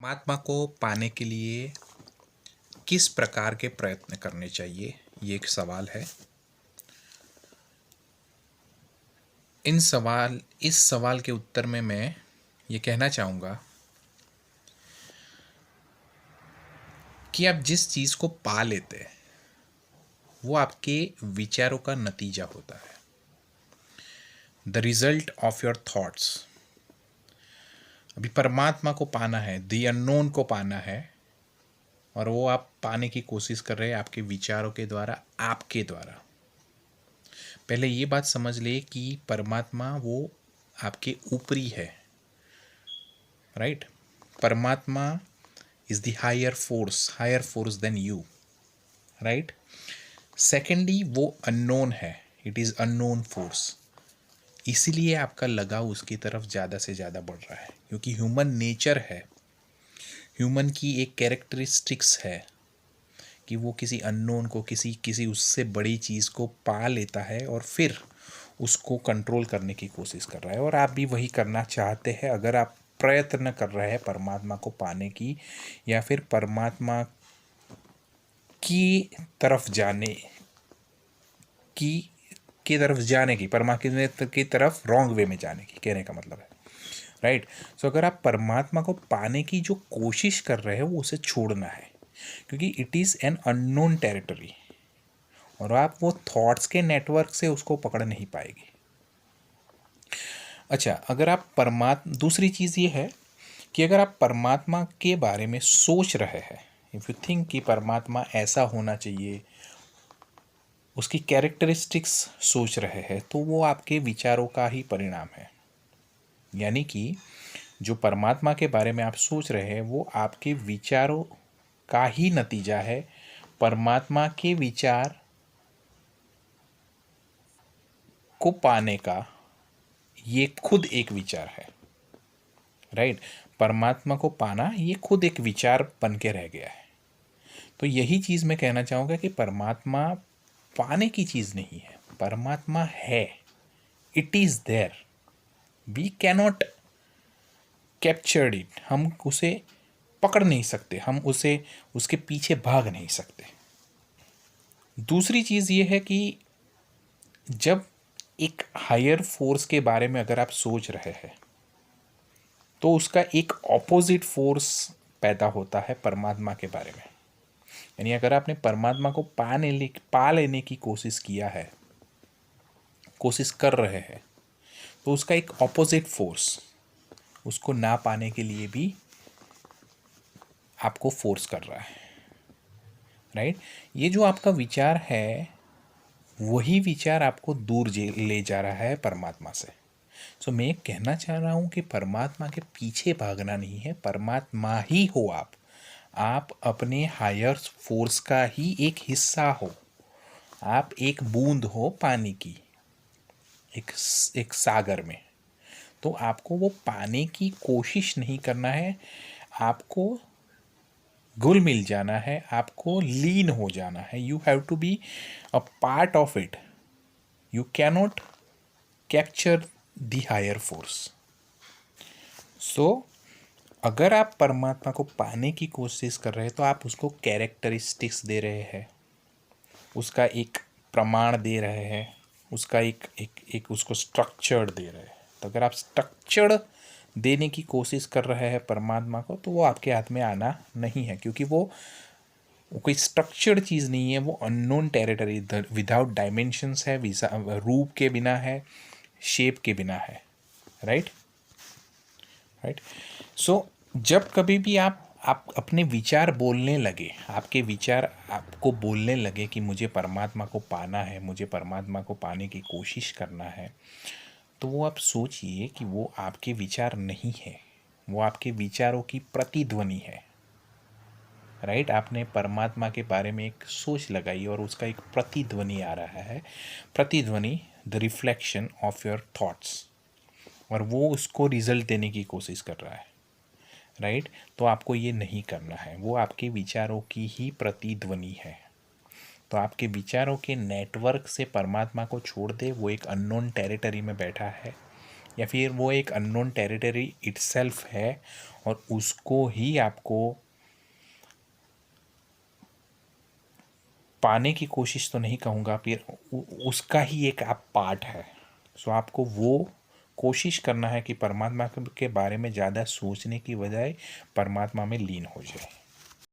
परमात्मा को पाने के लिए किस प्रकार के प्रयत्न करने चाहिए, ये एक सवाल है। इस सवाल के उत्तर में मैं ये कहना चाहूँगा कि आप जिस चीज़ को पा लेते हैं वो आपके विचारों का नतीजा होता है, the result of your thoughts. अभी परमात्मा को पाना है, द अननोन को पाना है, और वो आप पाने की कोशिश कर रहे हैं आपके विचारों के द्वारा, आपके द्वारा। पहले ये बात समझ ले कि परमात्मा वो आपके ऊपरी है, राइट। परमात्मा is the higher force than you, right. Secondly वो अननोन है, इट इज़ अननोन फोर्स। इसीलिए आपका लगाव उसकी तरफ ज़्यादा से ज़्यादा बढ़ रहा है, क्योंकि ह्यूमन नेचर है, ह्यूमन की एक कैरेक्टरिस्टिक्स है कि वो किसी अननोन को, किसी उससे बड़ी चीज़ को पा लेता है और फिर उसको कंट्रोल करने की कोशिश कर रहा है। और आप भी वही करना चाहते हैं अगर आप प्रयत्न कर रहे हैं परमात्मा को पाने की, या फिर परमात्मा की तरफ जाने की परमात्मा की तरफ रॉन्ग वे में जाने की, कहने का मतलब है, राइट। सो अगर आप परमात्मा को पाने की जो कोशिश कर रहे हैं वो उसे छोड़ना है, क्योंकि it is an unknown territory और आप वो थॉट्स के नेटवर्क से उसको पकड़ नहीं पाएगी। अच्छा, अगर आप दूसरी चीज़ ये है कि अगर आप परमात्मा के बारे में सोच रहे हैं, इफ़ यू थिंक कि परमात्मा ऐसा होना चाहिए, उसकी कैरेक्टरिस्टिक्स सोच रहे हैं, तो वो आपके विचारों का ही परिणाम है। यानी कि जो परमात्मा के बारे में आप सोच रहे हैं वो आपके विचारों का ही नतीजा है। परमात्मा के विचार को पाने का ये खुद एक विचार है, राइट। परमात्मा को पाना ये खुद एक विचार बन के रह गया है। तो यही चीज़ मैं कहना चाहूँगा कि परमात्मा पाने की चीज़ नहीं है, परमात्मा है, it is there, we cannot captured it. हम उसे पकड़ नहीं सकते, हम उसके पीछे भाग नहीं सकते। दूसरी चीज़ ये है कि जब एक हायर फोर्स के बारे में अगर आप सोच रहे हैं तो उसका एक ऑपोजिट फोर्स पैदा होता है परमात्मा के बारे में। यानी अगर आपने परमात्मा को पा लेने की कोशिश कर रहे हैं, तो उसका एक ऑपोजिट फोर्स उसको ना पाने के लिए भी आपको फोर्स कर रहा है, राइट। ये जो आपका विचार है वही विचार आपको दूर ले जा रहा है परमात्मा से। सो मैं कहना चाह रहा हूँ कि परमात्मा के पीछे भागना नहीं है, परमात्मा ही हो आप अपने हायर फोर्स का ही एक हिस्सा हो, आप एक बूंद हो पानी की एक सागर में। तो आपको वो पाने की कोशिश नहीं करना है, आपको घुल मिल जाना है, आपको लीन हो जाना है। You have to be a part of it, you cannot capture the higher force. So अगर आप परमात्मा को पाने की कोशिश कर रहे हैं तो आप उसको कैरेक्टरिस्टिक्स दे रहे हैं, उसका एक प्रमाण दे रहे हैं, उसका एक उसको स्ट्रक्चर दे रहे हैं। तो अगर आप स्ट्रक्चर देने की कोशिश कर रहे हैं परमात्मा को, तो वो आपके हाथ में आना नहीं है, क्योंकि वो कोई स्ट्रक्चर्ड चीज़ नहीं है, वो अननोन टेरिटरी विदाउट डायमेंशंस है, रूप के बिना है, शेप के बिना है, राइट। राइट। सो जब कभी भी आप अपने विचार बोलने लगे, आपके विचार आपको बोलने लगे कि मुझे परमात्मा को पाना है, मुझे परमात्मा को पाने की कोशिश करना है, तो वो आप सोचिए कि वो आपके विचार नहीं है, वो आपके विचारों की प्रतिध्वनि है, राइट। आपने परमात्मा के बारे में एक सोच लगाई और उसका एक प्रतिध्वनि आ रहा है, प्रतिध्वनि the reflection of your thoughts, और वो उसको रिजल्ट देने की कोशिश कर रहा है, राइट। तो आपको ये नहीं करना है, वो आपके विचारों की ही प्रतिध्वनि है। तो आपके विचारों के नेटवर्क से परमात्मा को छोड़ दे, वो एक अननोन टेरिटरी में बैठा है, या फिर वो एक अननोन टेरिटरी इटसेल्फ है और उसको ही आपको पाने की कोशिश तो नहीं कहूँगा, फिर उसका ही एक आप पार्ट है। सो आपको वो कोशिश करना है कि परमात्मा के बारे में ज़्यादा सोचने की बजाय परमात्मा में लीन हो जाए।